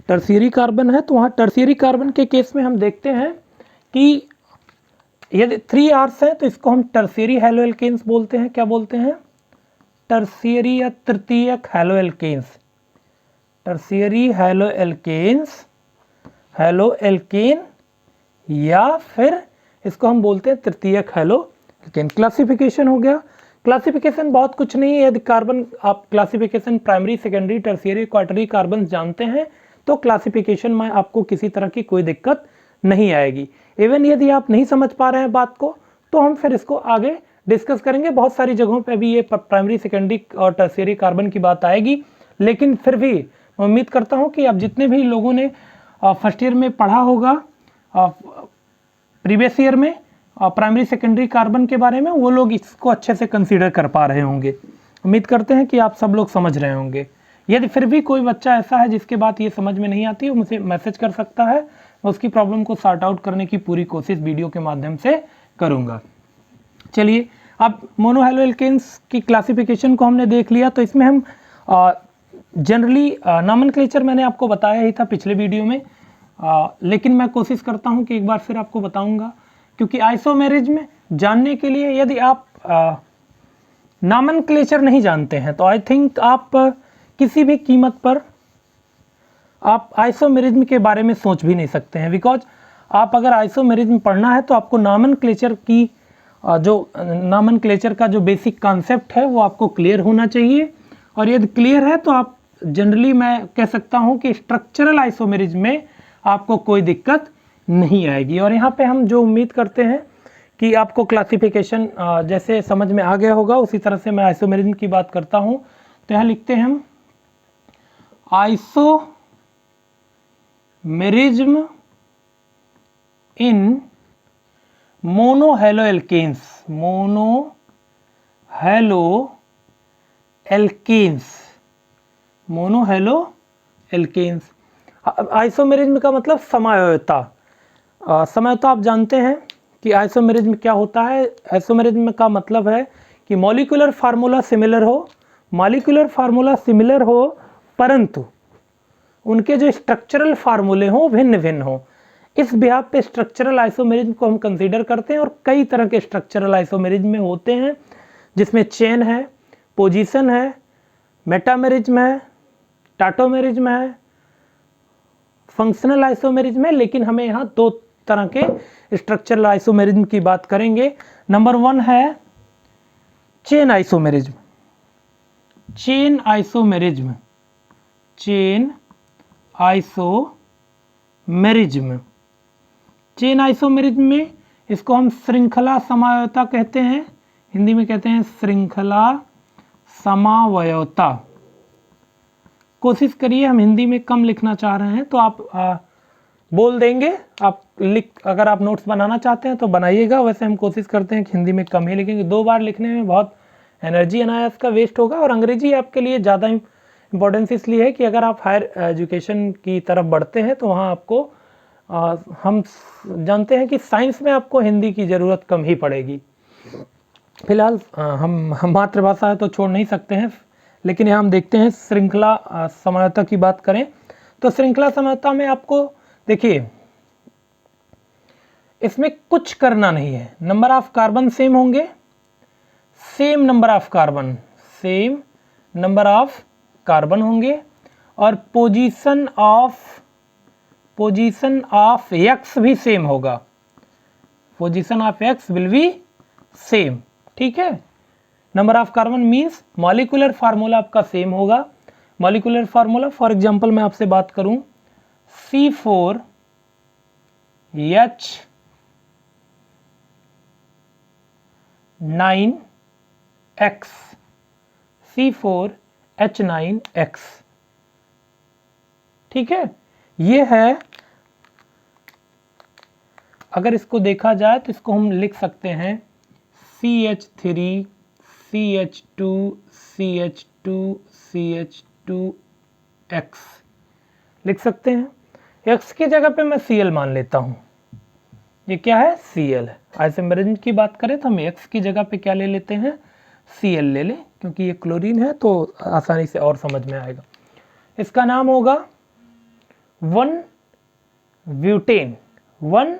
Tertiary carbon है, तो वहाँ टर्शियरी कार्बन के केस में हम देखते हैं कि यदि 3 Rs हैं तो इसको हम टर्शियरी हैलोएल्केन्स बोलते हैं। क्या बोलते हैं? टर्शियरी या तृतीयक हैलोएल्केन्स, टर्शियरी हैलोएल्केन्स, हैलोएल्केन, या फिर इसको हम बोलते हैं तृतीयक हैलोएल्केन। क्लासिफिकेशन हो गया। क्लासिफिकेशन बहुत कुछ नहीं है। यदि कार्बन आप classification primary, secondary, tertiary, quaternary carbon जानते हैं तो क्लासिफिकेशन में आपको किसी तरह की कोई दिक्कत नहीं आएगी। इवन यदि आप नहीं समझ पा रहे हैं बात को तो हम फिर इसको आगे डिस्कस करेंगे। बहुत सारी जगहों पे भी ये प्राइमरी, सेकेंडरी और टर्शियरी कार्बन की बात आएगी, लेकिन फिर भी मैं उम्मीद करता हूँ कि आप जितने भी लोगों ने फर्स्ट ईयर में पढ़ा होगा प्रीवियस ईयर में प्राइमरी, सेकेंडरी कार्बन के बारे में, वो लोग इसको अच्छे से कंसीडर कर पा रहे होंगे। उम्मीद करते हैं कि आप सब लोग समझ रहे होंगे। यदि फिर भी कोई बच्चा ऐसा है जिसके बात ये समझ में नहीं आती, वो मुझे मैसेज कर सकता है, मैं उसकी प्रॉब्लम को सॉर्ट आउट करने की पूरी कोशिश वीडियो के माध्यम से करूँगा। चलिए, अब मोनोहैलोएल्केन्स की क्लासिफिकेशन को हमने देख लिया, तो इसमें हम जनरली नॉमेनक्लेचर मैंने आपको बताया ही था पिछले वीडियो में, लेकिन मैं कोशिश करता हूं कि एक बार फिर आपको बताऊंगा, क्योंकि आइसोमेरिज्म जानने के लिए यदि आप नॉमेनक्लेचर नहीं जानते हैं तो आई थिंक आप किसी भी कीमत पर आप आइसोमेरिज्म के बारे में सोच भी नहीं सकते हैं। बिकॉज आप अगर आइसोमेरिज्म पढ़ना है तो आपको नॉमेनक्लेचर की जो नॉमेनक्लेचर का जो बेसिक कॉन्सेप्ट है वो आपको क्लियर होना चाहिए। और यदि क्लियर है तो आप जनरली मैं कह सकता हूं कि स्ट्रक्चरल आइसोमेरिज्म में आपको कोई दिक्कत नहीं आएगी। और यहाँ पे हम जो उम्मीद करते हैं कि आपको क्लासिफिकेशन जैसे समझ में आ गया होगा, उसी तरह से मैं आइसोमेरिज्म की बात करता हूँ। तो यहाँ लिखते हैं हम आइसोमेरिज्म इन मोनोहैलोएल्केन्स, मोनोहैलोएल्केन्स। आइसोमेरिज्म का मतलब समायोता। समायोता आप जानते हैं कि आइसोमेरिज्म क्या होता है। आइसोमेरिज्म का मतलब है कि मॉलिक्यूलर फार्मूला सिमिलर हो, मॉलिक्यूलर फार्मूला सिमिलर हो परंतु उनके जो स्ट्रक्चरल फार्मूले हों भिन्न भिन्न हो। इस बिहाफ पे स्ट्रक्चरल आइसोमेरिज्म को हम कंसीडर करते हैं। और कई तरह के स्ट्रक्चरल आइसोमेरिज्म में होते हैं, जिसमें चेन है, पोजीशन है, मेटामेरिज्म है, टाटोमेरिज्म है, फंक्शनल आइसोमेरिज्म है। लेकिन हमें यहाँ 2 तरह के स्ट्रक्चरल आइसोमेरिज्म की बात करेंगे। नंबर 1 है chain isomerism. Chain isomerism, chain isomerism, chain isomerism में इसको हम श्रृंखला समावयवता कहते हैं, हिंदी में कहते हैं श्रृंखला समावयवता। कोशिश करिए, हम हिंदी में कम लिखना चाह रहे हैं तो आप बोल देंगे। आप अगर आप नोट्स बनाना चाहते हैं तो बनाइएगा, वैसे हम कोशिश करते हैं कि हिंदी में कम ही लिखेंगे। 2 बार लिखने में बहुत एनर्जी अनायास का वेस्ट होगा। और अंग्रेजी आपके लिए ज़्यादा इम्पोर्टेंस इसलिए है कि अगर आप हायर एजुकेशन की तरफ बढ़ते हैं तो वहाँ आपको हम जानते हैं कि साइंस में आपको हिंदी की ज़रूरत कम ही पड़ेगी। फिलहाल हम मातृभाषा है तो छोड़ नहीं सकते हैं, लेकिन यहाँ हम देखते हैं श्रृंखला समावयवता की बात करें तो श्रृंखला समावयवता में आपको देखिए इसमें कुछ करना नहीं है। नंबर ऑफ कार्बन सेम होंगे, same number of carbon, same number of carbon होंगे, और पोजीशन ऑफ एक्स भी सेम होगा। Position of x will be same, ठीक है। Number of carbon means molecular formula आपका सेम होगा। मॉलिक्यूलर फार्मूला फॉर एग्जांपल मैं आपसे बात करूं, C4H9X, C4H9X, ठीक है। ये है, अगर इसको देखा जाए तो इसको हम लिख सकते हैं CH3 CH2 CH2 CH2X लिख सकते हैं। X की जगह पे मैं Cl मान लेता हूं। ये क्या है? Cl है। आइसोमेरिज्म की बात करें तो हम X की जगह पे क्या ले लेते हैं? Cl ले लें, क्योंकि ये क्लोरीन है तो आसानी से और समझ में आएगा। इसका नाम होगा 1 ब्यूटेन, 1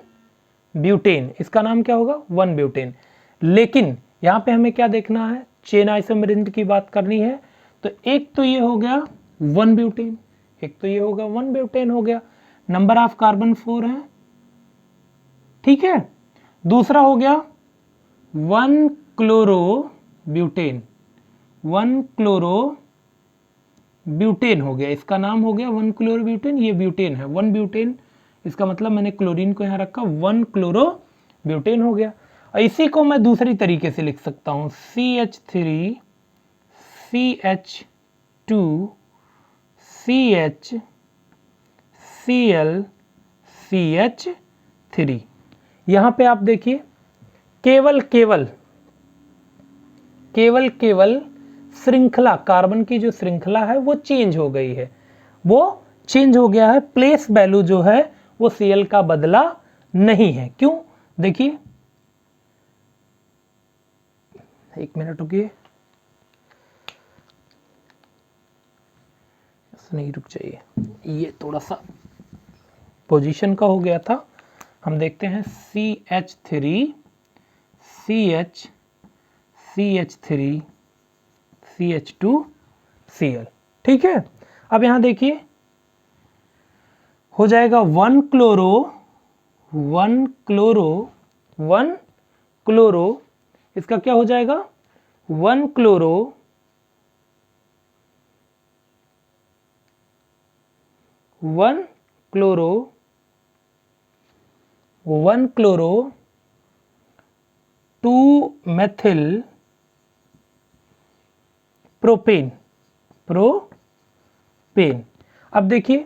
ब्यूटेन, इसका नाम क्या होगा 1 ब्यूटेन। लेकिन यहाँ पे हमें क्या देखना है, चेन आइसोमेरिज्म की बात करनी है, तो एक तो ये हो गया 1 ब्यूटेन, एक तो ये होगा 1 ब्यूटेन हो गया, नंबर ऑफ कार्बन 4 है, ठीक है। दूसरा हो गया 1 क्लोरो ब्यूटेन, 1 क्लोरो ब्यूटेन हो गया, इसका नाम हो गया 1 क्लोरो ब्यूटेन, ये ब्यूटेन है 1 ब्यूटेन, इसका मतलब मैंने क्लोरीन को यहाँ रखा 1 क्लोरो ब्यूटेन हो गया। और इसी को मैं दूसरी तरीके से लिख सकता हूँ CH3 CH2 CH Cl CH3। यहाँ पे आप देखिए केवल श्रृंखला, कार्बन की जो श्रृंखला है वो चेंज हो गई है, वो चेंज हो गया है, प्लेस वैल्यू जो है वो Cl का बदला नहीं है। क्यों, देखिए एक मिनट रुकिए, नहीं रुक जाइए, ये थोड़ा सा पोजीशन का हो गया था। हम देखते हैं CH3 CH CH3 CH2 Cl, ठीक है। अब यहां देखिए हो जाएगा 1 क्लोरो, इसका क्या हो जाएगा 1 क्लोरो 2 मेथिल प्रोपेन। अब देखिए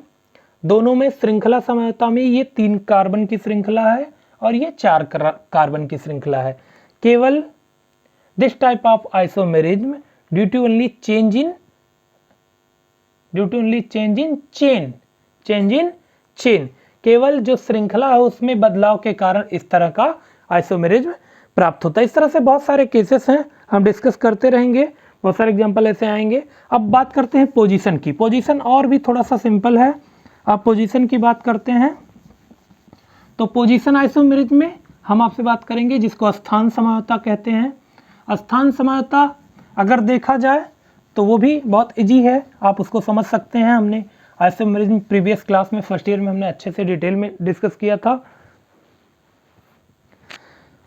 दोनों में श्रृंखला समझौता में ये 3 कार्बन की श्रृंखला है और ये 4 कार्बन की श्रृंखला है। केवल this type of isomerism due to only change in chain, केवल जो श्रृंखला है उसमें बदलाव के कारण इस तरह का आइसोमेरिज्म प्राप्त होता है। इस तरह से बहुत सारे केसेस हैं, हम डिस्कस करते रहेंगे, बहुत सारे एग्जांपल ऐसे आएंगे। अब बात करते हैं पोजीशन की। पोजीशन और भी थोड़ा सा सिंपल है। आप पोजीशन की बात करते हैं तो पोजीशन आइसोमेरिज्म में हम आपसे बात करेंगे जिसको स्थान समझौता कहते हैं। स्थान समझौता अगर देखा जाए तो वो भी बहुत इजी है, आप उसको समझ सकते हैं। हमने आइसोमेरिज्म प्रीवियस क्लास में फर्स्ट ईयर में हमने अच्छे से डिटेल में डिस्कस किया था।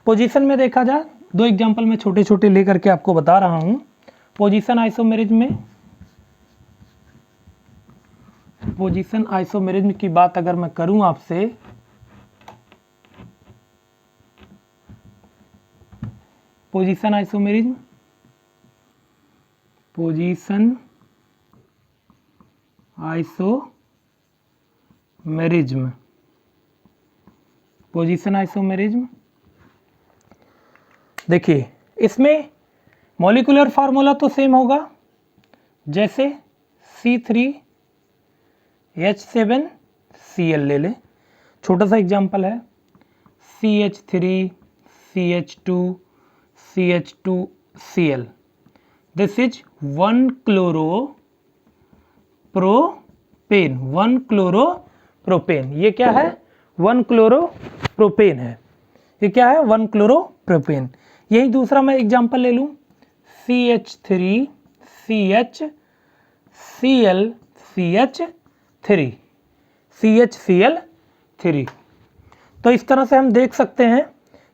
पोजीशन में देखा जाए, 2 एग्जांपल मैं छोटे छोटे लेकर के आपको बता रहा हूं। पोजीशन आइसोमेरिज्म की बात अगर मैं करूं आपसे, पोजीशन आइसोमेरिज्म देखिए इसमें मॉलिक्यूलर फार्मूला तो सेम होगा, जैसे C3H7Cl ले लें। छोटा सा एग्जांपल है CH3CH2CH2Cl, दिस इज 1 क्लोरोप्रोपेन। ये क्या है 1 क्लोरोप्रोपेन है, ये क्या है 1 क्लोरोप्रोपेन। यही दूसरा मैं एग्जांपल ले लूं CH3CHCl3 तो इस तरह से हम देख सकते हैं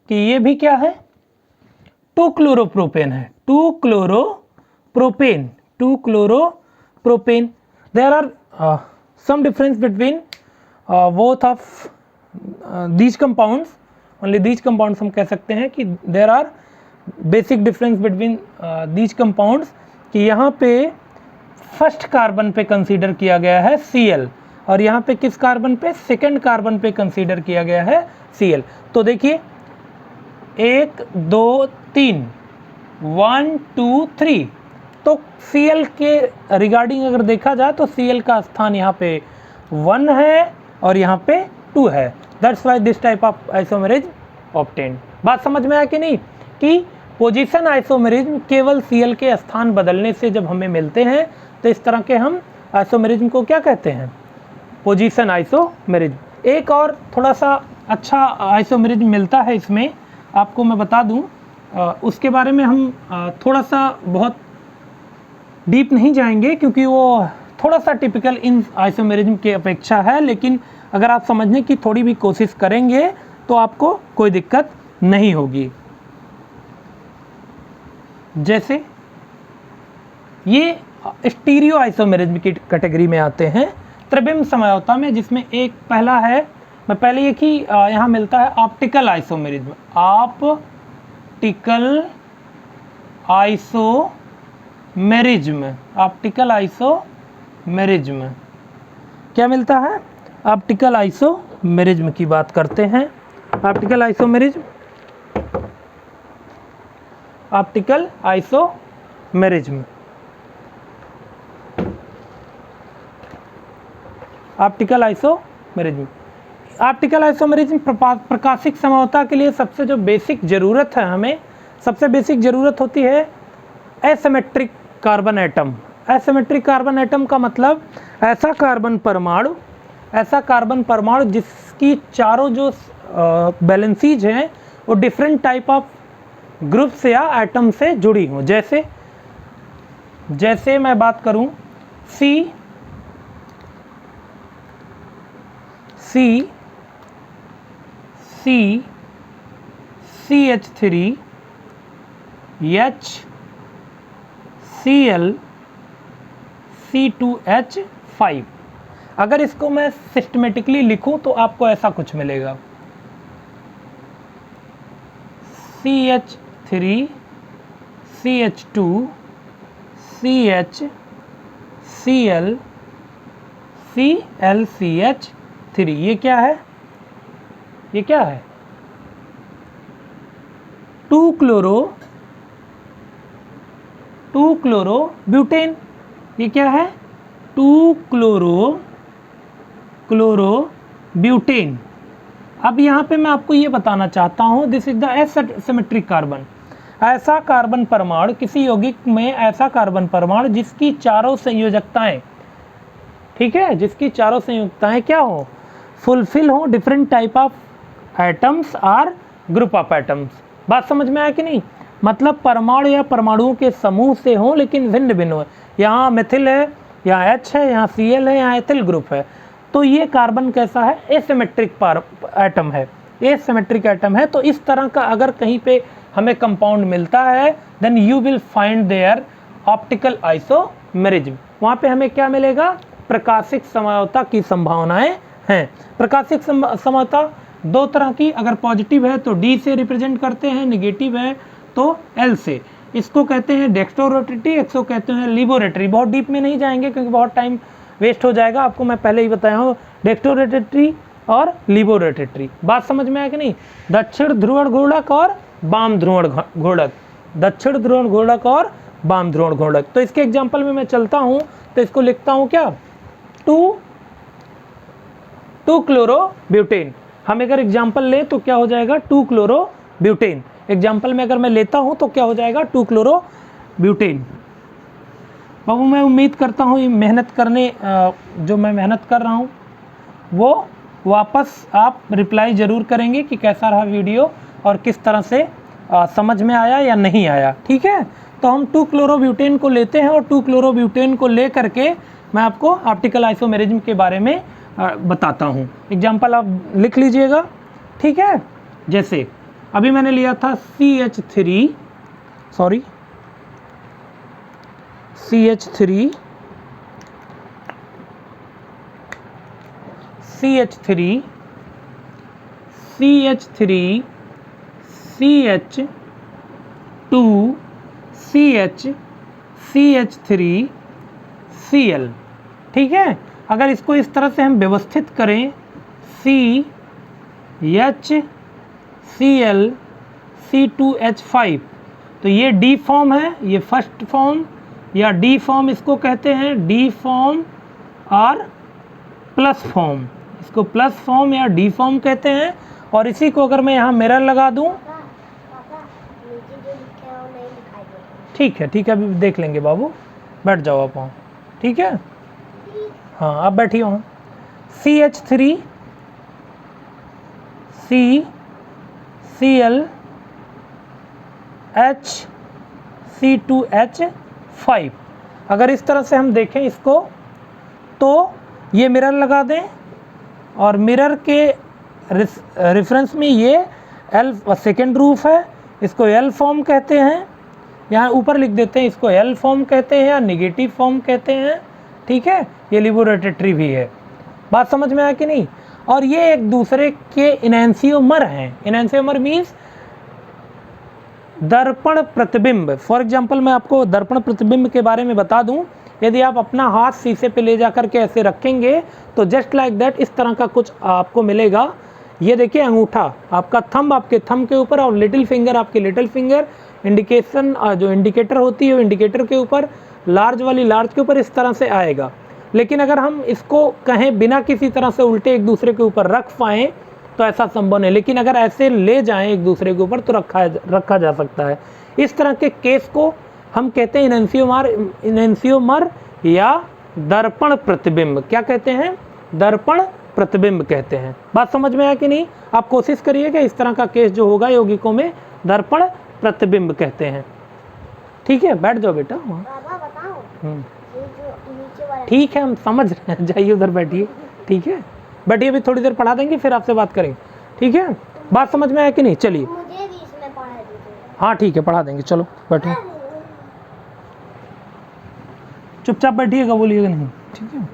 कि ये भी क्या है 2 क्लोरोप्रोपेन है, 2 chloropropane. There are some difference between both of these compounds, only these compounds हम कह सकते हैं कि there are basic difference between these compounds, कि यहाँ पे फर्स्ट कार्बन पे कंसीडर किया गया है Cl और यहाँ पे किस कार्बन पे, सेकंड कार्बन पे कंसीडर किया गया है Cl। तो देखिए 1 2 3 1 2 3, तो Cl के रिगार्डिंग अगर देखा जाए तो Cl का स्थान यहाँ पे 1 है और यहाँ पे 2 है। That's why this type of isomerism obtained. बात समझ में आया कि नहीं, कि पोजीशन आइसोमेरिज्म केवल Cl के स्थान बदलने से जब हमें मिलते हैं तो इस तरह के हम आइसोमेरिज्म को क्या कहते हैं, पोजीशन आइसोमेरिज्म। एक और थोड़ा सा अच्छा आइसोमेरिज्म मिलता है इसमें, आपको मैं बता दूं, उसके बारे में हम थोड़ा सा बहुत डीप नहीं जाएंगे क्योंकि वो थोड़ा सा टिपिकल इन आइसोमेरिज्म की अपेक्षा है, लेकिन अगर आप समझने की थोड़ी भी कोशिश करेंगे तो आपको कोई दिक्कत नहीं होगी। जैसे ये स्टीरियो आइसोमेरिज्म की कैटेगरी में आते हैं, त्रिबिम्ब समझौता में, जिसमें एक पहला है, मैं पहले एक ही यहाँ मिलता है optical isomerism. Optical isomerism, optical isomerism क्या मिलता है? ऑप्टिकल आइसोमेरिज्म की बात करते हैं। Optical isomerism, optical isomerism, optical isomerism. Optical isomerism प्रकाशिक समझौता के लिए सबसे जो बेसिक ज़रूरत है, हमें सबसे बेसिक ज़रूरत होती है asymmetric carbon atom. Asymmetric carbon atom का मतलब ऐसा कार्बन परमाणु जिसकी चारों जो बैलेंसीज हैं वो डिफरेंट टाइप ऑफ ग्रुप्स या एटम से जुड़ी हों। जैसे मैं बात करूं CH3 HCl C2H5, अगर इसको मैं सिस्टमेटिकली लिखूं तो आपको ऐसा कुछ मिलेगा। CH3 CH2 CH Cl ClCH3, ये क्या है? 2 क्लोरो ब्यूटेन। ये क्या है? 2 क्लोरो ब्यूटेन। अब यहाँ पे मैं आपको ये बताना चाहता हूँ, this is the asymmetric carbon. ऐसा कार्बन परमाणु, किसी यौगिक में ऐसा कार्बन परमाणु जिसकी चारों संयोजकताएं, ठीक है, जिसकी चारों संयोजकताएं क्या हो? फुलफिल हो डिफरेंट टाइप ऑफ एटम्स और ग्रुप ऑफ एटम्स। बात समझ में आया कि नहीं? मतलब परमाणु या परमाणुओं के समूह से हो लेकिन भिन्न भिन्न हो। यहाँ मिथिल है, यहाँ H है, यहाँ Cl है, यहाँ एथिल ग्रुप है। तो ये कार्बन कैसा है? एसिमेट्रिक एटम है, एसिमेट्रिक एटम है। तो इस तरह का अगर कहीं पे हमें कंपाउंड मिलता है, then you will find their optical isomerism. वहाँ पे हमें क्या मिलेगा? प्रकाशिक समझौता की संभावनाएं हैं। प्रकाशिक समझौता दो तरह की, अगर पॉजिटिव है तो D से रिप्रेजेंट करते हैं, नेगेटिव है तो L से। इसको कहते हैं डेक्स्ट्रोरोटेटरी, इसको कहते हैं लिबोरेटरी। बहुत डीप में नहीं जाएंगे क्योंकि बहुत टाइम वेस्ट हो जाएगा, आपको मैं पहले ही बताया हूँ डेक्स्ट्रोरोटेटरी और लिबोरेटरी। बात समझ में आया कि नहीं? दक्षिण ध्रुवण घूर्णक और वाम ध्रुवण घूर्णक, दक्षिण ध्रुवण घूर्णक और वाम ध्रुवण घूर्णक। तो इसके एग्जाम्पल में मैं चलता हूँ तो इसको लिखता हूँ क्या? 2 क्लोरो ब्यूटेन। हम अगर एग्जाम्पल लें तो क्या हो जाएगा? 2 क्लोरो ब्यूटेन। एग्जाम्पल में अगर मैं लेता हूं तो क्या हो जाएगा? 2 क्लोरो ब्यूटेन। बाबू मैं उम्मीद करता हूं ये मेहनत करने जो मैं मेहनत कर रहा हूं वो वापस आप रिप्लाई ज़रूर करेंगे कि कैसा रहा वीडियो और किस तरह से समझ में आया या नहीं आया। ठीक है, तो हम 2 क्लोरो ब्यूटेन को लेते हैं और 2 क्लोरो ब्यूटेन को ले करके मैं आपको ऑप्टिकल आइसोमेरिज्म के बारे में बताता हूँ। एग्जाम्पल आप लिख लीजिएगा, ठीक है। जैसे अभी मैंने लिया था CH3 CH2 CH3 Cl, ठीक है। अगर इसको इस तरह से हम व्यवस्थित करें CHCl C2H5, तो ये D फॉर्म है, ये फर्स्ट फॉर्म या D फॉर्म इसको कहते हैं, D फॉर्म और प्लस फॉर्म, इसको प्लस फॉर्म या D फॉर्म कहते हैं। और इसी को अगर मैं यहाँ मिरर लगा दूँ, ठीक है अभी देख लेंगे बाबू, बैठ जाओ आप वहाँ, ठीक है। हाँ आप बैठिए वहाँ। CH3 CCl HC2H5। अगर इस तरह से हम देखें इसको तो ये मिरर लगा दें और मिरर के रेफरेंस में ये L सेकेंड रूफ है, इसको L फॉर्म कहते हैं। यहाँ ऊपर लिख देते हैं इसको L फॉर्म कहते हैं या निगेटिव फॉर्म कहते हैं। ठीक है, ये लिबोरेटरी भी है। बात समझ में आया कि नहीं? और ये एक दूसरे के इनैंसियोमर हैं। इनैंसियोमर मीन्स दर्पण प्रतिबिंब। फॉर एग्जाम्पल मैं आपको दर्पण प्रतिबिंब के बारे में बता दूं, यदि आप अपना हाथ शीशे पे ले जा कर के ऐसे रखेंगे तो जस्ट लाइक दैट इस तरह का कुछ आपको मिलेगा। ये देखिए अंगूठा, आपका थंब आपके थंब के ऊपर और लिटिल फिंगर आपके लिटिल फिंगर, इंडिकेशन जो इंडिकेटर होती है वो इंडिकेटर के ऊपर, लार्ज वाली लार्ज के ऊपर इस तरह से आएगा। लेकिन अगर हम इसको कहें बिना किसी तरह से उल्टे एक दूसरे के ऊपर रख पाएँ तो ऐसा संभव नहीं, लेकिन अगर ऐसे ले जाएं एक दूसरे के ऊपर तो रखा जा सकता है। इस तरह के केस को हम कहते हैं इनैंसियोमर या दर्पण प्रतिबिंब। क्या कहते हैं? दर्पण प्रतिबिंब कहते हैं। बात समझ में आया कि नहीं? आप कोशिश करिएगा इस तरह का केस जो होगा यौगिकों में दर्पण प्रतिबिंब कहते हैं। ठीक है, बैठ जाओ बेटा। ठीक है, हम समझ रहे हैं, जाइए उधर बैठिए। ठीक है, बैठिए, अभी थोड़ी देर पढ़ा देंगे फिर आपसे बात करेंगे। ठीक है, बात समझ में आया कि नहीं? चलिए, हाँ ठीक है, पढ़ा देंगे। चलो बैठो, चुपचाप बैठिएगा, बोलिएगा नहीं। ठीक है,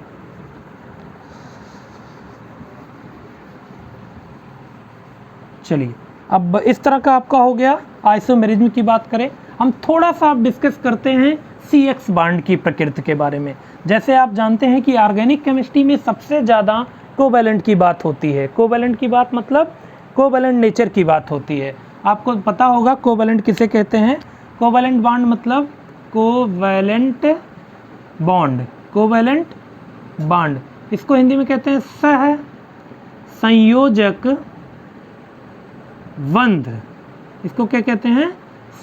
चलिए अब इस तरह का आपका हो गया। आइसोमेरिज्म की बात करें, हम थोड़ा सा आप डिस्कस करते हैं CX बॉन्ड की प्रकृति के बारे में। जैसे आप जानते हैं कि ऑर्गेनिक केमिस्ट्री में सबसे ज़्यादा कोवैलेंट की बात होती है। कोवैलेंट की बात मतलब कोवैलेंट नेचर की बात होती है। आपको पता होगा कोवैलेंट किसे कहते हैं? कोवैलेंट बॉन्ड मतलब कोवैलेंट बॉन्ड, कोवैलेंट बॉन्ड, इसको हिंदी में कहते हैं सह संयोजक बंध। इसको क्या कहते हैं?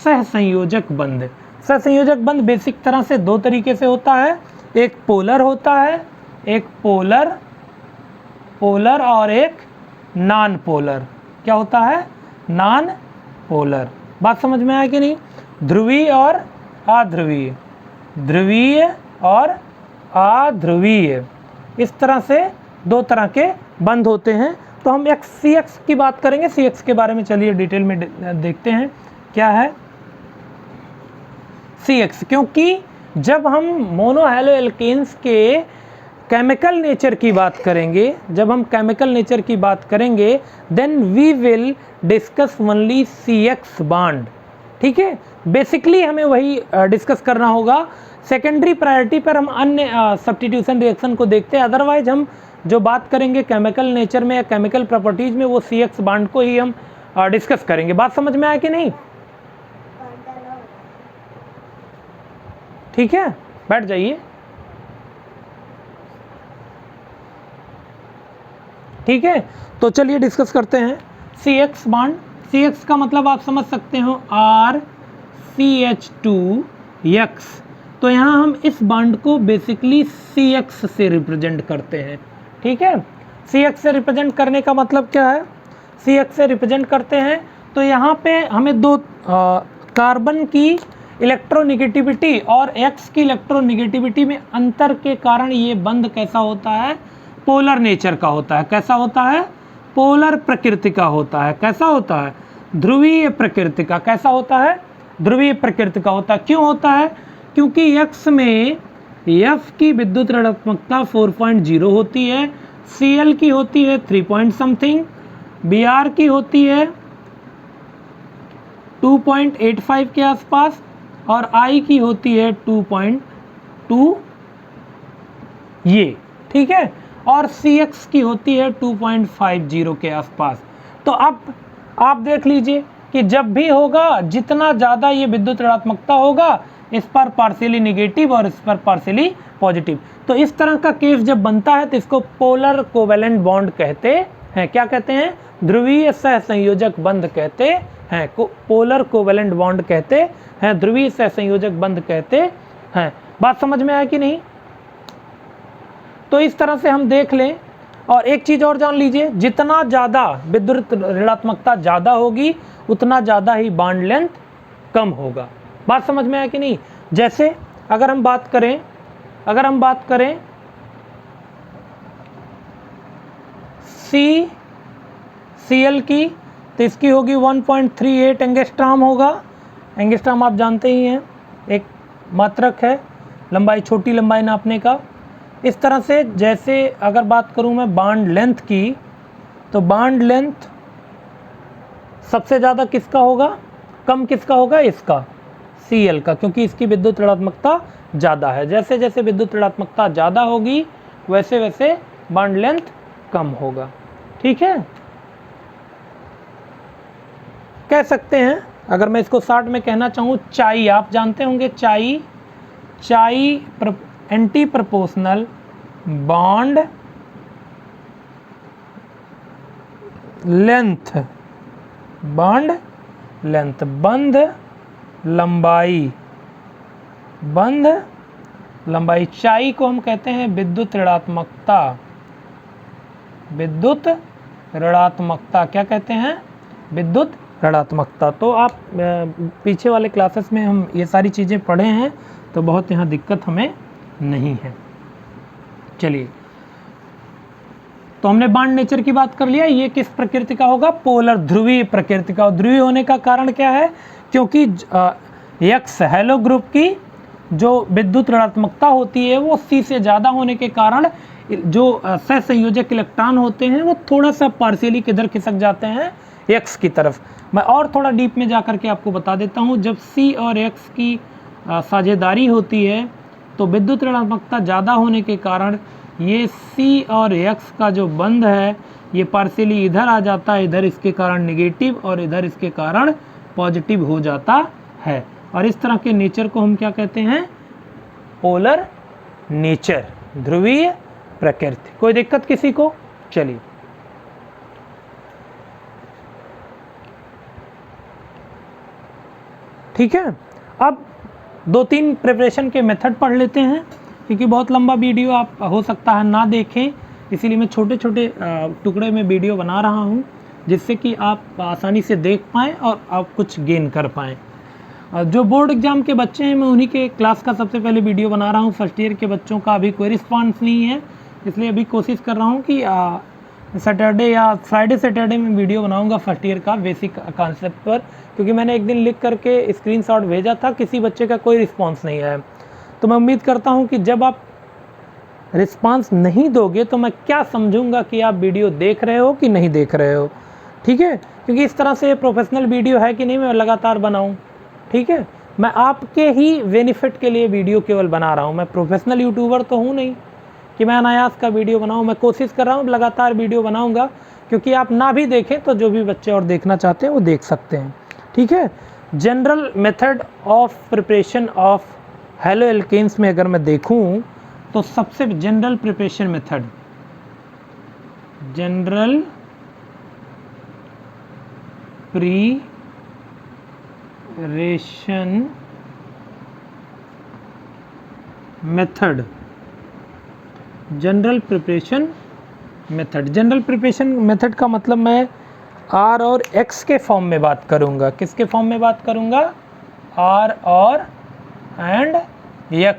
सह संयोजक बंध। सह संयोजक बंध बेसिक तरह से दो तरीके से होता है। एक पोलर होता है, एक पोलर और एक नॉन पोलर। क्या होता है? Non polar. बात समझ में आया कि नहीं? ध्रुवीय और अध्रुवीय, ध्रुवीय और अध्रुवीय, इस तरह से दो तरह के बंध होते हैं। तो हम एक CX की बात करेंगे। CX के बारे में चलिए डिटेल में देखते हैं क्या है CX। क्योंकि जब हम मोनोहैलो एल्केन्स के केमिकल नेचर की बात करेंगे, जब हम केमिकल नेचर की बात करेंगे then we will discuss only CX bond. ठीक है, बेसिकली हमें वही डिस्कस करना होगा। सेकेंडरी प्रायोरिटी पर हम अन्य सब्स्टिट्यूशन रिएक्शन को देखते हैं। अदरवाइज हम जो बात करेंगे केमिकल नेचर में या केमिकल प्रॉपर्टीज में वो CX बॉन्ड को ही हम डिस्कस करेंगे। बात समझ में आया कि नहीं? ठीक है, बैठ जाइए। ठीक है, तो चलिए डिस्कस करते हैं CX बॉन्ड। CX का मतलब आप समझ सकते हो RCH2X। तो यहाँ हम इस बॉन्ड को बेसिकली CX से रिप्रेजेंट करते हैं। ठीक है, CX से रिप्रेजेंट करने का मतलब क्या है? CX से रिप्रेजेंट करते हैं तो यहाँ पे हमें दो कार्बन की इलेक्ट्रोनिगेटिविटी और X की इलेक्ट्रोनिगेटिविटी में अंतर के कारण ये बंध कैसा होता है? पोलर नेचर का होता है। कैसा होता है? पोलर प्रकृति का होता है। कैसा होता है? ध्रुवीय प्रकृति का। कैसा होता है? ध्रुवीय प्रकृति का होता है। क्यों होता है? क्योंकि X में F की विद्युत ऋणात्मकता 4.0 होती है, Cl की होती है 3 पॉइंट समथिंग, Br की होती है 2.85 के आसपास और I की होती है 2.2 ये। ठीक है, और CX की होती है 2.50 के आसपास। तो अब आप देख लीजिए कि जब भी होगा जितना ज़्यादा ये विद्युत ऋणात्मकता होगा इस पर पार्शियली निगेटिव और इस पर पार्शियली पॉजिटिव। तो इस तरह का केस जब बनता है तो इसको पोलर कोवैलेंट बॉन्ड कहते हैं। क्या कहते हैं? ध्रुवीय सह संयोजक बंध कहते हैं, पोलर कोवैलेंट बॉन्ड कहते हैं, ध्रुवीय सह संयोजक बंध कहते हैं। बात समझ में आया कि नहीं? तो इस तरह से हम देख लें और एक चीज़ और जान लीजिए, जितना ज़्यादा विद्युत ऋणात्मकता ज़्यादा होगी उतना ज़्यादा ही बॉन्ड लेंथ कम होगा। बात समझ में आया कि नहीं? जैसे अगर हम बात करें CCl की, तो इसकी होगी 1.38 एंगस्ट्रॉम होगा। एंगस्ट्रॉम आप जानते ही हैं, एक मात्रक है लंबाई, छोटी लंबाई नापने का। इस तरह से जैसे अगर बात करूं मैं बॉन्ड लेंथ की, तो बॉन्ड लेंथ सबसे ज़्यादा किसका होगा, कम किसका होगा, इसका Cl का, क्योंकि इसकी विद्युत ऋणात्मकता ज़्यादा है। जैसे जैसे विद्युत ऋणात्मकता ज़्यादा होगी वैसे वैसे बॉन्ड लेंथ कम होगा। ठीक है, कह सकते हैं, अगर मैं इसको शॉर्ट में कहना चाहूँ, चाई, आप जानते होंगे चाई anti proportional bond length, bond length, बंध लंबाई, चाई को हम कहते हैं विद्युत ऋणात्मकता, क्या कहते हैं, विद्युत ऋणात्मकता। तो आप पीछे वाले क्लासेस में हम ये सारी चीज़ें पढ़े हैं, तो बहुत यहाँ दिक्कत हमें नहीं है। चलिए, तो हमने बॉन्ड नेचर की बात कर लिया। ये किस प्रकृति का होगा, पोलर, ध्रुवीय प्रकृति का। ध्रुवीय होने का कारण क्या है, क्योंकि X हेलो ग्रुप की जो विद्युत ऋणात्मकता होती है वो C से ज़्यादा होने के कारण जो सहसंयोजक इलेक्ट्रॉन होते हैं वो थोड़ा सा पार्शियली किधर खिसक जाते हैं, X की तरफ। मैं और थोड़ा डीप में जाकर के आपको बता देता हूँ। जब C और X की साझेदारी होती है तो विद्युत ऋणात्मकता ज़्यादा होने के कारण ये C और X का जो बंध है ये पार्शियली इधर आ जाता है, इधर इसके कारण निगेटिव और इधर इसके कारण पॉजिटिव हो जाता है। और इस तरह के नेचर को हम क्या कहते हैं, पोलर नेचर, ध्रुवीय प्रकृति। कोई दिक्कत किसी को? चलिए, ठीक है। अब 2-3 प्रिपरेशन के मेथड पढ़ लेते हैं, क्योंकि बहुत लंबा वीडियो आप हो सकता है ना देखें, इसीलिए मैं छोटे छोटे टुकड़े में वीडियो बना रहा हूं, जिससे कि आप आसानी से देख पाएँ और आप कुछ गेन कर पाएँ। जो बोर्ड एग्जाम के बच्चे हैं मैं उन्हीं के क्लास का सबसे पहले वीडियो बना रहा हूँ। फर्स्ट ईयर के बच्चों का अभी कोई रिस्पांस नहीं है, इसलिए अभी कोशिश कर रहा हूँ कि सैटरडे या फ्राइडे सैटरडे में वीडियो बनाऊंगा फर्स्ट ईयर का बेसिक कॉन्सेप्ट पर, क्योंकि मैंने एक दिन लिख करके स्क्रीनशॉट भेजा था, किसी बच्चे का कोई रिस्पांस नहीं आया। तो मैं उम्मीद करता हूँ कि जब आप रिस्पांस नहीं दोगे तो मैं क्या समझूंगा कि आप वीडियो देख रहे हो कि नहीं देख रहे हो। ठीक है, क्योंकि इस तरह से प्रोफेशनल वीडियो है कि नहीं मैं लगातार बनाऊँ। ठीक है, मैं आपके ही बेनिफिट के लिए वीडियो केवल बना रहा हूँ। मैं प्रोफेशनल यूट्यूबर तो हूँ नहीं कि मैं अनायास का वीडियो बनाऊँ। मैं कोशिश कर रहा हूँ लगातार वीडियो बनाऊँगा, क्योंकि आप ना भी देखें तो जो भी बच्चे और देखना चाहते हैं वो देख सकते हैं। ठीक है, general method of preparation of halo alkanes में अगर मैं देखूँ तो सबसे general preparation method, general preparation method, general preparation method, general preparation method का मतलब मैं R और X के फॉर्म में बात करूंगा। किसके फॉर्म में बात करूंगा? R और X,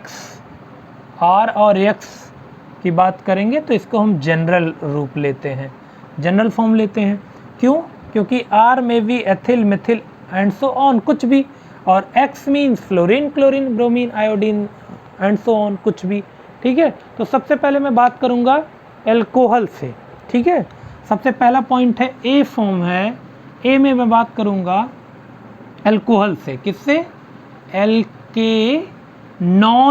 R और X की बात करेंगे तो इसको हम जनरल रूप लेते हैं, जनरल फॉर्म लेते हैं। क्यों? क्योंकि R में भी ethyl, Mithil and so on, कुछ भी, और X means fluorine, chlorine, bromine, iodine and so on, कुछ भी। ठीक है, तो सबसे पहले मैं बात करूंगा एल्कोहल से। ठीक है, सबसे पहला पॉइंट है ए फॉर्म है, ए में मैं बात करूंगा एल्कोहल से। किससे? एल्केनॉल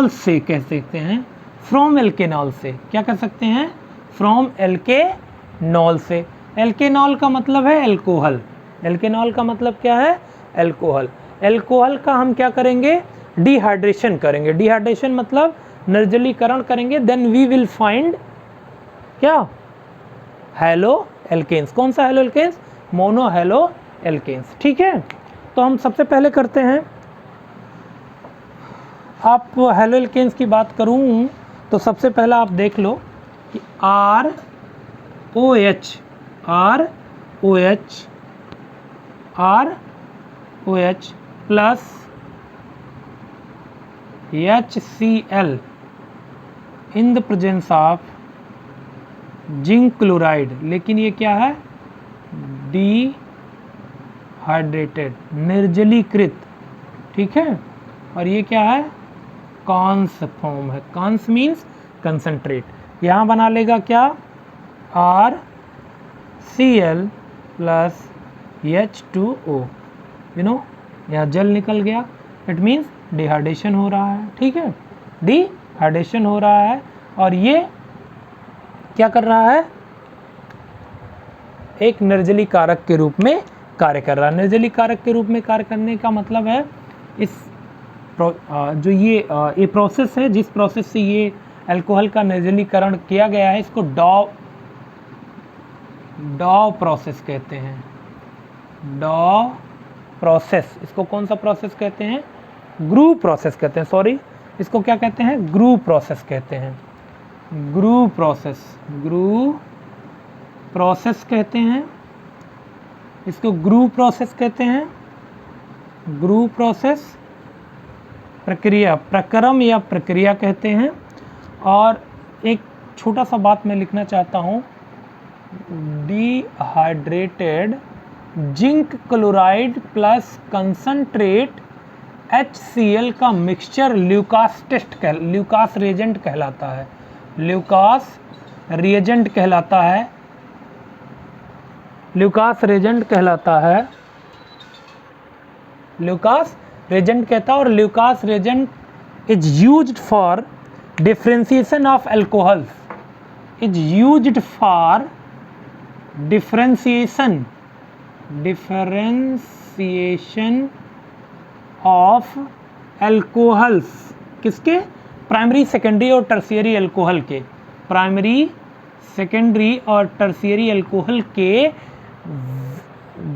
से कह सकते हैं, फ्रॉम एल्केनॉल से। क्या कह सकते हैं? फ्रॉम एल्केनॉल से। एल्केनॉल का मतलब है एल्कोहल, एल्केनॉल का मतलब क्या है? एल्कोहल। एल्कोहल का हम क्या करेंगे? डिहाइड्रेशन करेंगे। डिहाइड्रेशन मतलब निर्जलीकरण करेंगे, देन वी विल फाइंड क्या? Halo alkanes. कौन सा halo alkanes? Mono halo alkanes. ठीक है, तो हम सबसे पहले करते हैं, आप हेलो एल्केन्स की बात करूं तो सबसे पहला आप देख लो कि R OH ROH plus HCl in the presence of zinc chloride, लेकिन ये क्या है, डिहाइड्रेटेड, निर्जलीकृत, ठीक है। और ये क्या है, कॉन्स फॉर्म है, कॉन्स मीन्स कंसंट्रेट। यहाँ बना लेगा क्या, RCl प्लस H2O, यहाँ जल निकल गया, इट मीन्स डिहाइड्रेशन हो रहा है, ठीक है, डिहाइड्रेशन हो रहा है। और ये क्या कर रहा है, एक निर्जली कारक के रूप में कार्य कर रहा है। निर्जली कारक के रूप में कार्य करने का मतलब है इस जो ये प्रोसेस है, जिस प्रोसेस से ये अल्कोहल का निर्जलीकरण किया गया है, इसको डॉ प्रोसेस कहते हैं। डॉ प्रोसेस, इसको कौन सा प्रोसेस कहते हैं, ग्रू प्रोसेस कहते हैं, सॉरी, इसको क्या कहते हैं, ग्रू प्रोसेस कहते हैं। ग्रू प्रोसेस कहते हैं, इसको ग्रू प्रोसेस कहते हैं। ग्रू प्रोसेस प्रक्रिया, प्रक्रम या प्रक्रिया कहते हैं। और एक छोटा सा बात मैं लिखना चाहता हूँ, dehydrated zinc chloride plus concentrate HCl का मिक्सचर ल्यूकास रिएजेंट कहलाता है। ल्यूकास रिएजेंट कहलाता है। ल्यूकास रिएजेंट कहता है। और Lucas reagent is used for differentiation of alcohols, is used for differentiation of alcohols, किसके, प्राइमरी, सेकेंडरी और टर्शियरी अल्कोहल के, प्राइमरी, सेकेंडरी और टर्शियरी अल्कोहल के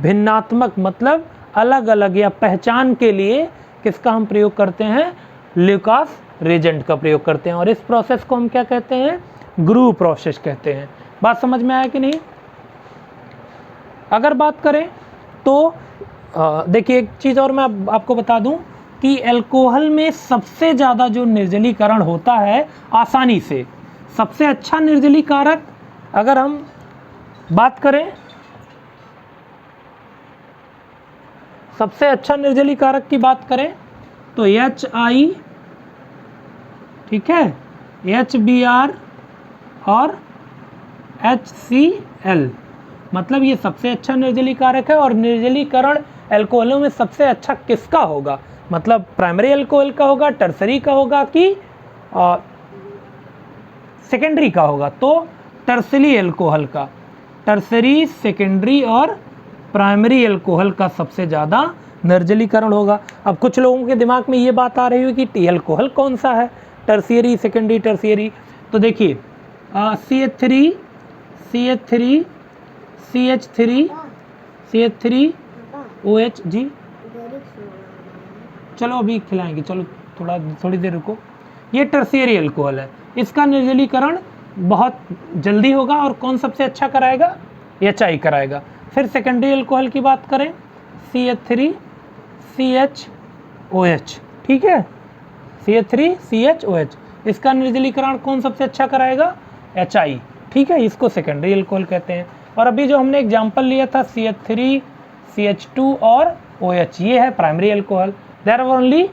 भिन्नात्मक मतलब अलग अलग या पहचान के लिए किसका हम प्रयोग करते हैं, ल्यूकास रिएजेंट का प्रयोग करते हैं। और इस प्रोसेस को हम क्या कहते हैं, ग्रू प्रोसेस कहते हैं। बात समझ में आया कि नहीं। अगर बात करें तो देखिए, एक चीज़ और मैं आपको बता दूं कि अल्कोहल में सबसे ज़्यादा जो निर्जलीकरण होता है आसानी से, सबसे अच्छा निर्जलीकारक अगर हम बात करें, सबसे अच्छा निर्जलीकारक की बात करें तो HI, ठीक है, HBr और HCl, मतलब ये सबसे अच्छा निर्जलीकारक है। और निर्जलीकरण अल्कोहलों में सबसे अच्छा किसका होगा, मतलब प्राइमरी अल्कोहल का होगा, टर्सरी का होगा कि सेकेंडरी का होगा, तो टर्सरी अल्कोहल का, टर्सरी, सेकेंडरी और प्राइमरी अल्कोहल का सबसे ज़्यादा निर्जलीकरण होगा। अब कुछ लोगों के दिमाग में ये बात आ रही है कि टी अल्कोहल कौन सा है, टर्शियरी, सेकेंडरी, टर्शियरी। तो देखिए CH3 CH3 OH, जी चलो अभी खिलाएंगे, चलो थोड़ी देर रुको। ये टर्शियरी अल्कोहल है, इसका निर्जलीकरण बहुत जल्दी होगा और कौन सबसे अच्छा कराएगा, HI कराएगा। फिर सेकेंडरी अल्कोहल की बात करें, CH3 CHOH, ठीक है, CH3 CHOH, इसका निर्जलीकरण कौन सबसे अच्छा कराएगा, HI, ठीक है, इसको सेकेंडरी अल्कोहल कहते हैं। और अभी जो हमने एग्जांपल लिया था CH3 CH2 और OH, ये है primary alcohol. There are only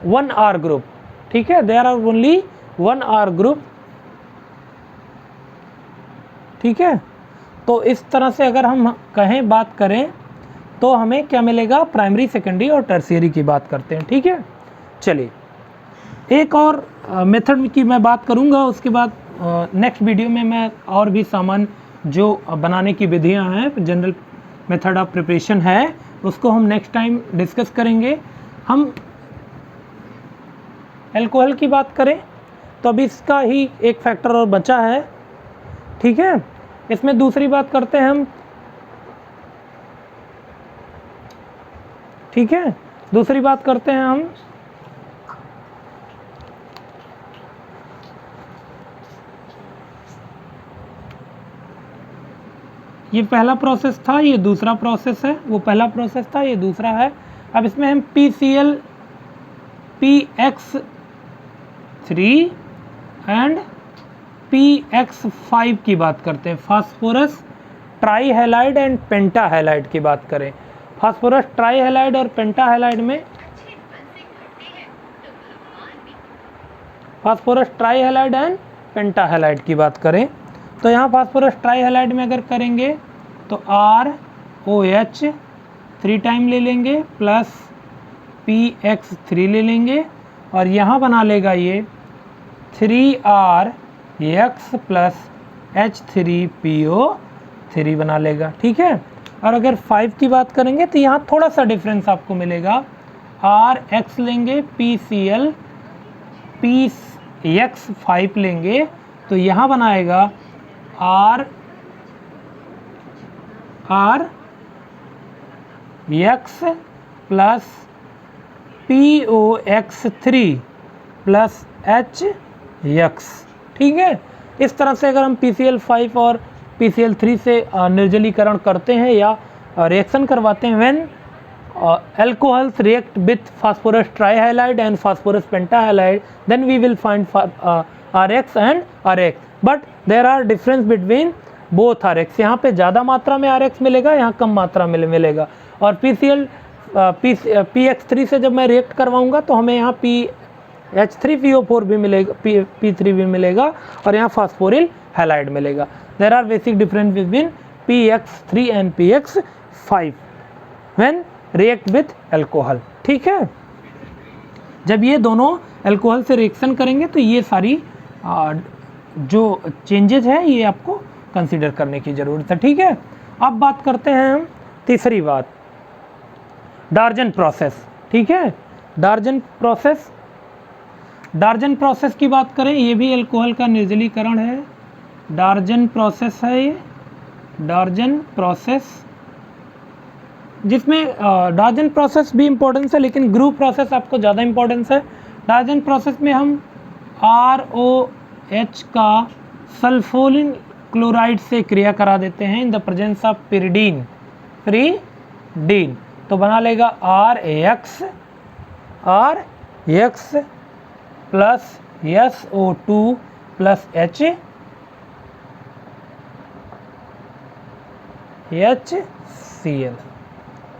1 R group, ठीक है, there are only 1 R group, ठीक है। तो इस तरह से अगर हम कहें, बात करें तो हमें क्या मिलेगा, प्राइमरी, सेकेंडरी और टर्शियरी की बात करते हैं, ठीक है। चलिए एक और मेथड की मैं बात करूंगा, उसके बाद नेक्स्ट वीडियो में मैं और भी सामान जो बनाने की विधियां हैं, जनरल मेथड ऑफ प्रिपरेशन है, उसको हम नेक्स्ट टाइम डिस्कस करेंगे। हम अल्कोहल की बात करें तो अभी इसका ही एक फैक्टर और बचा है, ठीक है। इसमें दूसरी बात करते हैं हम, ठीक है, दूसरी बात करते हैं हम ये पहला प्रोसेस था, ये दूसरा प्रोसेस है, वो पहला प्रोसेस था, ये दूसरा है। अब इसमें हम PCl PX3 एंड PX5 की बात करते हैं। फास्फोरस ट्राईहैलाइड एंड पेंटाहैलाइड की बात करें। फास्फोरस ट्राईहैलाइड और पेंटाहैलाइड में फास्फोरस ट्राईहैलाइड एंड पेंटाहैलाइड की बात करें तो यहाँ फास्फोरस ट्राईहैलाइड में अगर करेंगे तो ROH 3 टाइम ले लेंगे प्लस PX3 ले लेंगे और यहाँ बना लेगा ये 3RX प्लस H3PO3 बना लेगा, ठीक है। और अगर 5 की बात करेंगे तो यहाँ थोड़ा सा डिफरेंस आपको मिलेगा। RX लेंगे, PCl PX5 लेंगे तो यहाँ बनाएगा RX plus POX3 plus HX, ठीक है। इस तरह से अगर हम PCl5 और PCl3 से निर्जलीकरण करते हैं या रिएक्शन करवाते हैं, when alcohols react with phosphorus trihalide and phosphorus pentahalide, then we will find RX and RX, but there are difference between both RX। यहाँ पे ज़्यादा मात्रा में RX मिलेगा, यहाँ कम मात्रा में मिलेगा। और PX3 से जब मैं रिएक्ट करवाऊँगा तो हमें यहाँ H3PO4 भी मिलेगा, P3 भी मिलेगा और यहाँ फास्फोरिल हैलाइड मिलेगा। There are basic difference between PX3 and PX5 when react with alcohol, ठीक है। जब ये दोनों अल्कोहल से रिएक्शन करेंगे तो ये सारी जो चेंजेज है ये आपको कंसीडर करने की ज़रूरत है, ठीक है। अब बात करते हैं हम तीसरी बात, डार्जन प्रोसेस, ठीक है। डार्जन प्रोसेस की बात करें, ये भी अल्कोहल का निर्जलीकरण है। डार्जन प्रोसेस है ये, डार्जन प्रोसेस, जिसमें डार्जन प्रोसेस भी इम्पोर्टेंस है लेकिन ग्रुप प्रोसेस आपको ज़्यादा इम्पोर्टेंस है। डार्जन प्रोसेस में हम ROH का सल्फोनिल क्लोराइड से क्रिया करा देते हैं in the presence of pyridine, तो बना लेगा RX plus SO2 plus HCl।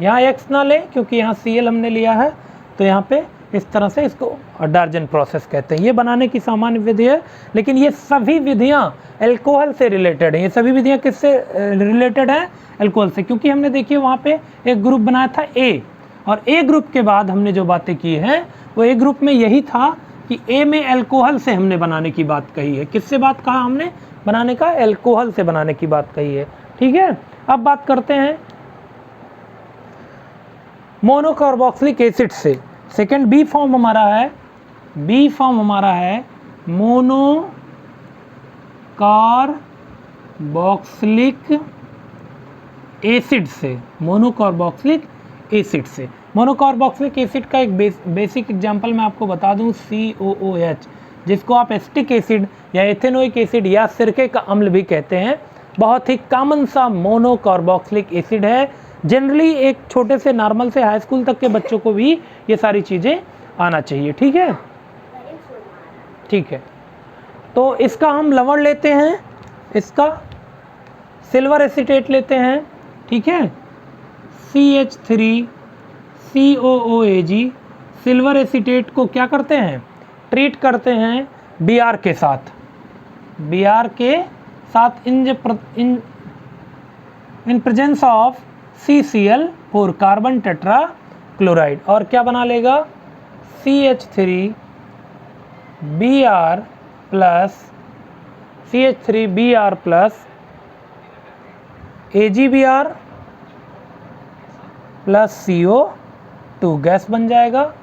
यहाँ X ना लें क्योंकि यहाँ Cl हमने लिया है, तो यहाँ पे इस तरह से इसको डार्जन प्रोसेस कहते हैं। ये बनाने की सामान्य विधि है, लेकिन ये सभी विधियाँ अल्कोहल से रिलेटेड हैं। ये सभी विधियाँ किससे रिलेटेड हैं? अल्कोहल से, क्योंकि हमने देखिए वहाँ पे एक ग्रुप बनाया था A, और A ग्रुप के बाद हमने जो बातें की हैं वो A ग्रुप में यही था कि A में अल्कोहल से हमने बनाने की बात कही है। किससे बात कहा हमने बनाने का? अल्कोहल से बनाने की बात कही है, ठीक है। अब बात करते हैं मोनोकार्बोक्सिलिक एसिड से। सेकंड बी फॉर्म हमारा है मोनोकार्बोक्सिलिक एसिड से। मोनोकार्बोक्सिलिक एसिड का एक बेसिक एग्जांपल मैं आपको बता दूं, COOH, जिसको आप एसिटिक एसिड या एथेनोइक एसिड या सिरके का अम्ल भी कहते हैं। बहुत ही कॉमन सा मोनोकार्बोक्सिलिक एसिड है। जनरली एक छोटे से नॉर्मल से हाई स्कूल तक के बच्चों को भी ये सारी चीज़ें आना चाहिए, ठीक है। तो इसका हम लवण लेते हैं, इसका सिल्वर एसीटेट लेते हैं, ठीक है, CH3COOAG। सिल्वर एसीटेट को क्या करते हैं? ट्रीट करते हैं Br के साथ, in presence of CCl4 carbon tetra chloride, और क्या बना लेगा? CH3Br plus AgBr plus CO2 gas बन जाएगा।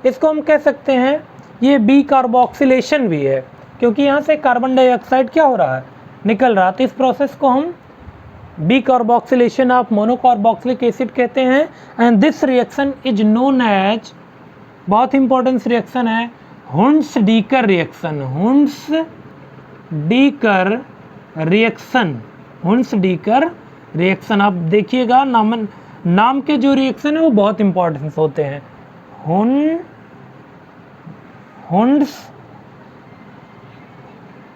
इसको हम कह सकते हैं ये बी कार्बोक्सिलेशन भी है, क्योंकि यहाँ से कार्बन डाइऑक्साइड क्या हो रहा है? निकल रहा। तो इस प्रोसेस को हम बी कार्बोक्सिलेशन ऑफ मोनोकार्बोक्सिलिक एसिड कहते हैं। And this reaction is known as, बहुत इंपॉर्टेंट रिएक्शन है, हुंड्स-डीकर रिएक्शन। रिएक्शन आप देखिएगा, नाम के जो रिएक्शन है वो बहुत इंपॉर्टेंस होते हैं।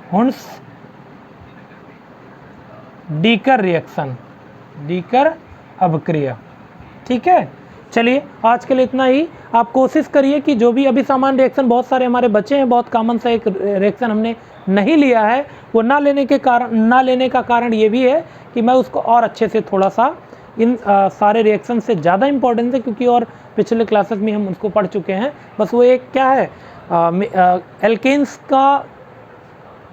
हुंड्स डीकर रिएक्शन, डीकर अभिक्रिया। ठीक है, चलिए आज के लिए इतना ही। आप कोशिश करिए कि जो भी अभी सामान्य रिएक्शन बहुत सारे हमारे बचे हैं, बहुत कॉमन सा एक रिएक्शन हमने नहीं लिया है, वो ना लेने का कारण ये भी है कि मैं उसको और अच्छे से थोड़ा सा इन सारे रिएक्शन से ज़्यादा इंपॉर्टेंस है, क्योंकि और पिछले क्लासेस में हम उसको पढ़ चुके हैं। बस वो एक क्या है, एल्केन्स का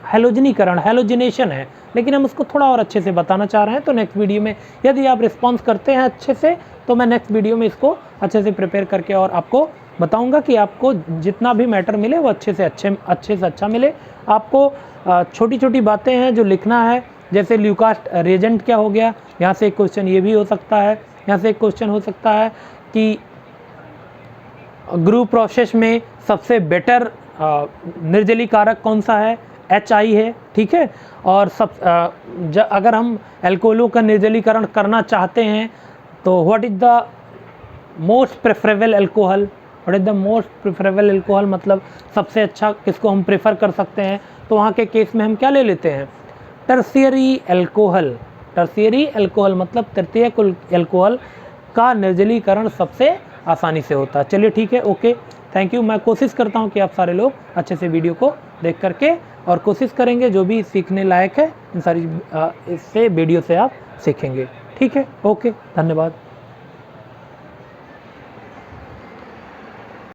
हेलोजिनेशन है, लेकिन हम उसको थोड़ा और अच्छे से बताना चाह रहे हैं। तो नेक्स्ट वीडियो में यदि आप रिस्पॉन्स करते हैं अच्छे से, तो मैं नेक्स्ट वीडियो में इसको अच्छे से प्रिपेयर करके और आपको बताऊंगा कि आपको जितना भी मैटर मिले वो अच्छे से अच्छा मिले। आपको छोटी छोटी बातें हैं जो लिखना है, जैसे ल्यूकास्ट रेजेंट क्या हो गया, यहाँ से एक क्वेश्चन ये भी हो सकता है, यहाँ से एक क्वेश्चन हो सकता है कि ग्रुप प्रोसेस में सबसे बेटर निर्जलीकारक कौन सा है, HI है। ठीक है, और अगर हम एल्कोहलों का निर्जलीकरण करना चाहते हैं तो what is the most preferable alcohol, मतलब सबसे अच्छा किसको हम प्रेफर कर सकते हैं। तो वहाँ के केस में हम क्या ले लेते हैं, टर्शियरी एल्कोहल मतलब तृतीय एल्कोहल का निर्जलीकरण सबसे आसानी से होता है। चलिए ठीक है, ओके, थैंक यू। मैं कोशिश करता हूँ कि आप सारे लोग अच्छे से वीडियो को देख करके, और कोशिश करेंगे जो भी सीखने लायक है इन सारी इससे वीडियो से आप सीखेंगे। ठीक है, ओके, धन्यवाद।